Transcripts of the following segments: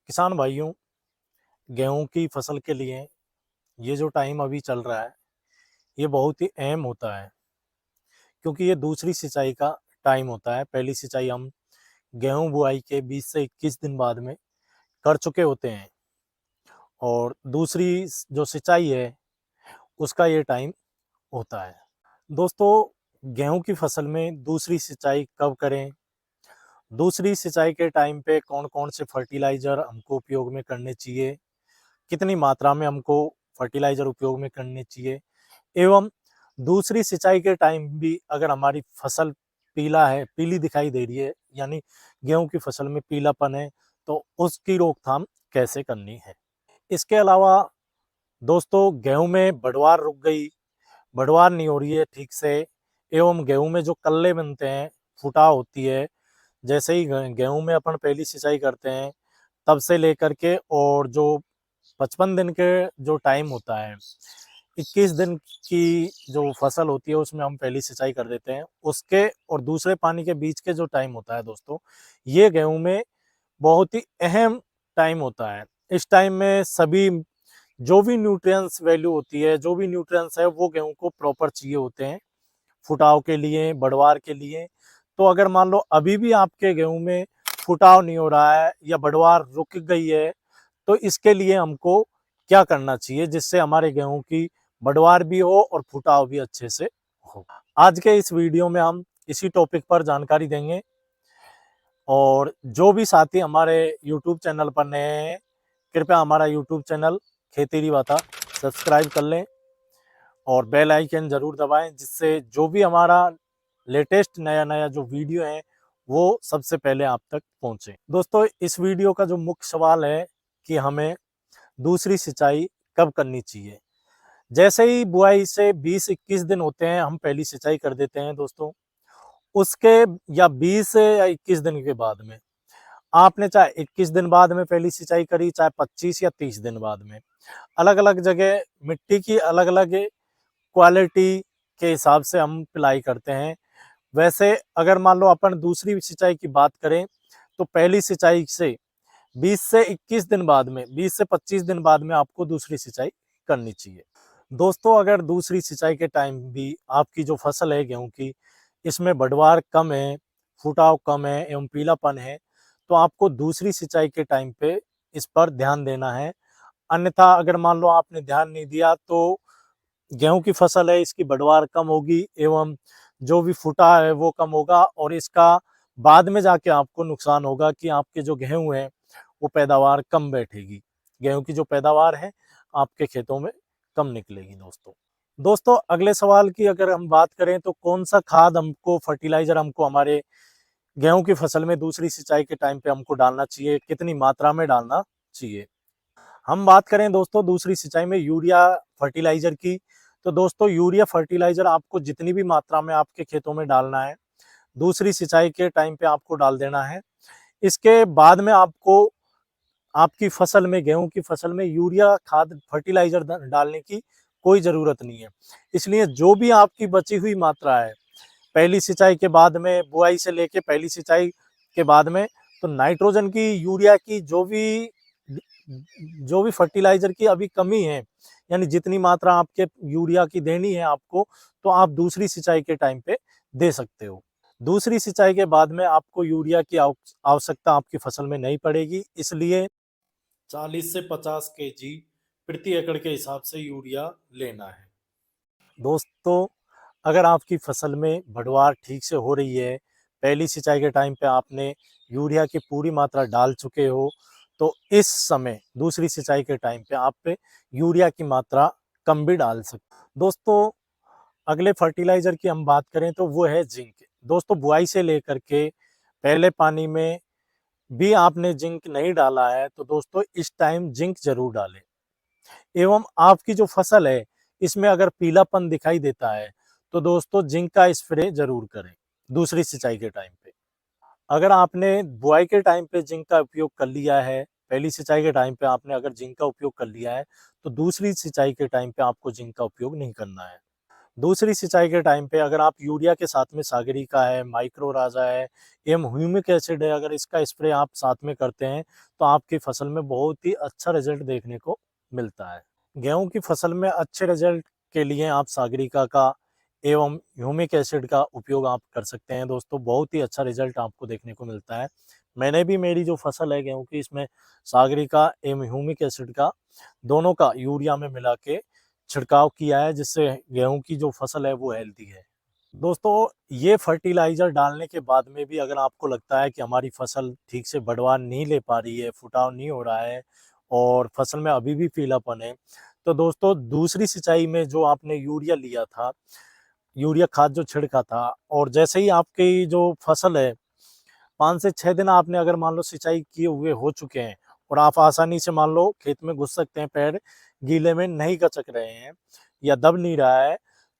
किसान भाइयों, गेहूं की फसल के लिए ये जो टाइम अभी चल रहा है ये बहुत ही अहम होता है, क्योंकि ये दूसरी सिंचाई का टाइम होता है। पहली सिंचाई हम गेहूं बुआई के 20 से 21 दिन बाद में कर चुके होते हैं और दूसरी जो सिंचाई है उसका ये टाइम होता है। दोस्तों, गेहूं की फसल में दूसरी सिंचाई कब करें, दूसरी सिंचाई के टाइम पे कौन कौन से फर्टिलाइजर हमको उपयोग में करने चाहिए, कितनी मात्रा में हमको फर्टिलाइजर उपयोग में करने चाहिए, एवं दूसरी सिंचाई के टाइम भी अगर हमारी फसल पीली दिखाई दे रही है, यानी गेहूं की फसल में पीलापन है, तो उसकी रोकथाम कैसे करनी है। इसके अलावा दोस्तों, गेहूं में बढ़वार रुक गई, बढ़वार नहीं हो रही है ठीक से, एवं गेहूं में जो कल्ले बनते हैं, फुटाव होती है, जैसे ही गेहूं में अपन पहली सिंचाई करते हैं तब से लेकर के और जो 55 दिन के जो टाइम होता है, 21 दिन की जो फसल होती है उसमें हम पहली सिंचाई कर देते हैं, उसके और दूसरे पानी के बीच के जो टाइम होता है दोस्तों, ये गेहूं में बहुत ही अहम टाइम होता है। इस टाइम में सभी जो भी न्यूट्रिएंट्स वैल्यू होती है, जो भी न्यूट्रिएंट्स है, वो गेहूं को प्रॉपर चाहिए होते हैं फुटाव के लिए, बढ़वार के लिए। तो अगर मान लो अभी भी आपके गेहूं में फुटाव नहीं हो रहा है या बढ़वार रुक गई है, तो इसके लिए हमको क्या करना चाहिए जिससे हमारे गेहूं की बढ़वार भी हो और फुटाव भी अच्छे से हो। आज के इस वीडियो में हम इसी टॉपिक पर जानकारी देंगे, और जो भी साथी हमारे यूट्यूब चैनल पर नए हैं, कृपया हमारा यूट्यूब चैनल खेती बाता सब्सक्राइब कर लें और बेल आइकन जरूर दबाएं, जिससे जो भी हमारा लेटेस्ट नया नया जो वीडियो है वो सबसे पहले आप तक पहुंचे। दोस्तों, इस वीडियो का जो मुख्य सवाल है कि हमें दूसरी सिंचाई कब करनी चाहिए। जैसे ही बुआई से 20-21 दिन होते हैं हम पहली सिंचाई कर देते हैं दोस्तों। उसके या 20 से या 21 दिन के बाद में आपने चाहे 21 दिन बाद में पहली सिंचाई करी, चाहे 25 या 30 दिन बाद में, अलग अलग जगह मिट्टी की अलग अलग क्वालिटी के हिसाब से हम पिलाई करते हैं। वैसे अगर मान लो अपन दूसरी सिंचाई की बात करें तो पहली सिंचाई से 20 से 21 दिन बाद में, 20 से 25 दिन बाद में आपको दूसरी सिंचाई करनी चाहिए। दोस्तों, अगर दूसरी सिंचाई के टाइम भी आपकी जो फसल है गेहूं की, इसमें बढ़वार कम है, फुटाव कम है एवं पीलापन है, तो आपको दूसरी सिंचाई के टाइम पे इस पर ध्यान देना है। अन्यथा अगर मान लो आपने ध्यान नहीं दिया तो गेहूं की फसल है, इसकी बढ़वार कम होगी एवं जो भी फुटा है वो कम होगा, और इसका बाद में जाके आपको नुकसान होगा कि आपके जो गेहूं है वो पैदावार कम बैठेगी, गेहूं की जो पैदावार है आपके खेतों में कम निकलेगी। दोस्तों अगले सवाल की अगर हम बात करें तो कौन सा खाद हमको, फर्टिलाइजर हमको हमारे गेहूं की फसल में दूसरी सिंचाई के टाइम पे हमको डालना चाहिए, कितनी मात्रा में डालना चाहिए। हम बात करें दोस्तों दूसरी सिंचाई में यूरिया फर्टिलाइजर की, तो दोस्तों यूरिया फर्टिलाइजर आपको जितनी भी मात्रा में आपके खेतों में डालना है, दूसरी सिंचाई के टाइम पे आपको डाल देना है। इसके बाद में आपको आपकी फसल में, गेहूं की फसल में यूरिया खाद फर्टिलाइजर डालने की कोई जरूरत नहीं है। इसलिए जो भी आपकी बची हुई मात्रा है पहली सिंचाई के बाद में, बुआई से लेके पहली सिंचाई के बाद में, तो नाइट्रोजन की, यूरिया की, जो भी फर्टिलाइजर की अभी कमी है, यानी जितनी मात्रा आपके यूरिया की देनी है आपको, तो आप दूसरी सिंचाई के टाइम पे दे सकते हो। दूसरी सिंचाई के बाद में आपको यूरिया की आवश्यकता आपकी फसल में नहीं पड़ेगी, इसलिए 40 से 50 केजी प्रति एकड़ के हिसाब से यूरिया लेना है। दोस्तों, अगर आपकी फसल में बढ़वार ठीक से हो रही है, पहली सिंचाई के टाइम पे आपने यूरिया की पूरी मात्रा डाल चुके हो, तो इस समय दूसरी सिंचाई के टाइम पे आप पे यूरिया की मात्रा कम भी डाल सकते। दोस्तों, अगले फर्टिलाइजर की हम बात करें तो वो है जिंक। दोस्तों, बुआई से लेकर के पहले पानी में भी आपने जिंक नहीं डाला है तो दोस्तों इस टाइम जिंक जरूर डालें। एवं आपकी जो फसल है इसमें अगर पीलापन दिखाई देता है तो दोस्तों जिंक का स्प्रे जरूर करें दूसरी सिंचाई के टाइम पे। अगर आपने बुआई के टाइम पे जिंक का उपयोग कर लिया है, पहली सिंचाई के टाइम पे आपने अगर जिंक का उपयोग कर लिया है, तो दूसरी सिंचाई के टाइम पे आपको जिंक का उपयोग नहीं करना है। दूसरी सिंचाई के टाइम पे अगर आप यूरिया के साथ में सागरिका है, माइक्रो राजा है एवं ह्यूमिक एसिड है, अगर इसका स्प्रे आप साथ में करते हैं तो आपकी फसल में बहुत ही अच्छा रिजल्ट देखने को मिलता है। गेहूं की फसल में अच्छे रिजल्ट के लिए आप सागरिका का एवं ह्यूमिक एसिड का उपयोग आप कर सकते हैं दोस्तों, बहुत ही अच्छा रिजल्ट आपको देखने को मिलता है। मैंने भी मेरी जो फसल है गेहूं की, इसमें सागरिका एवं ह्यूमिक एसिड का दोनों का यूरिया में मिला के छिड़काव किया है, जिससे गेहूं की जो फसल है वो हेल्दी है। दोस्तों, ये फर्टिलाइजर डालने के बाद में भी अगर आपको लगता है कि हमारी फसल ठीक से बढ़वा नहीं ले पा रही है, फुटाव नहीं हो रहा है और फसल में अभी भी पीलापन है, तो दोस्तों दूसरी सिंचाई में जो आपने यूरिया लिया था, यूरिया खाद जो छिड़का था, और जैसे ही आपकी जो फसल है 5 से 6 दिन आपने अगर मान लो सिंचाई किए हुए हो चुके हैं और आप आसानी से मान लो खेत में घुस सकते हैं, पैर गीले में नहीं गचक रहे हैं या दब नहीं रहा है,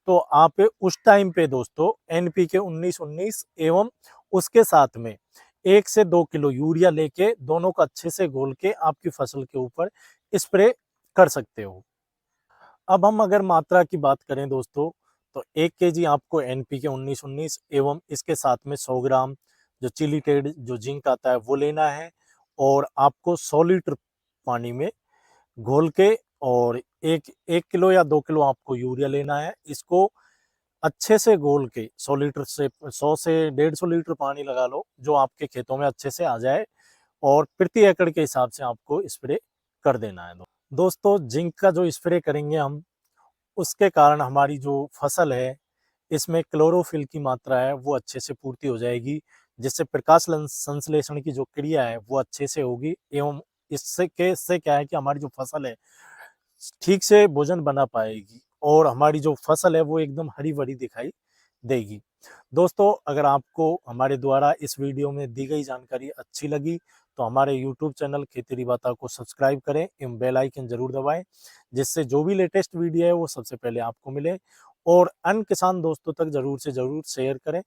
तो आप उस टाइम पे दोस्तों एनपीके 19-19 एवं उसके साथ में 1 से 2 किलो यूरिया लेके दोनों को अच्छे से घोल के आपकी फसल के ऊपर स्प्रे कर सकते हो। अब हम अगर मात्रा की बात करें दोस्तों, तो 1 केजी आपको एनपीके 19-19 एवं इसके साथ में 100 ग्राम जो चिलीटेड जो जिंक आता है वो लेना है, और आपको 100 लीटर पानी में घोल के और 1 किलो या 2 किलो आपको यूरिया लेना है। इसको अच्छे से घोल के 100 लीटर से 100 से 150 लीटर पानी लगा लो, जो आपके खेतों में अच्छे से आ जाए, और प्रति एकड़ के हिसाब से आपको स्प्रे कर देना है। दोस्तों, जिंक का जो स्प्रे करेंगे हम, उसके कारण हमारी जो फसल है इसमें क्लोरोफिल की मात्रा है वो अच्छे से पूर्ति हो जाएगी, जिससे प्रकाश संश्लेषण की जो क्रिया है वो अच्छे से होगी, एवं इससे क्या है कि हमारी जो फसल है ठीक से भोजन बना पाएगी और हमारी जो फसल है वो एकदम हरी भरी दिखाई देगी। दोस्तों, अगर आपको हमारे द्वारा इस वीडियो में दी गई जानकारी अच्छी लगी तो हमारे यूट्यूब चैनल खेती बाता को सब्सक्राइब करें एवं बेल आइकन जरूर दबाएं, जिससे जो भी लेटेस्ट वीडियो है वो सबसे पहले आपको मिले, और अन्य किसान दोस्तों तक जरूर से जरूर शेयर करें।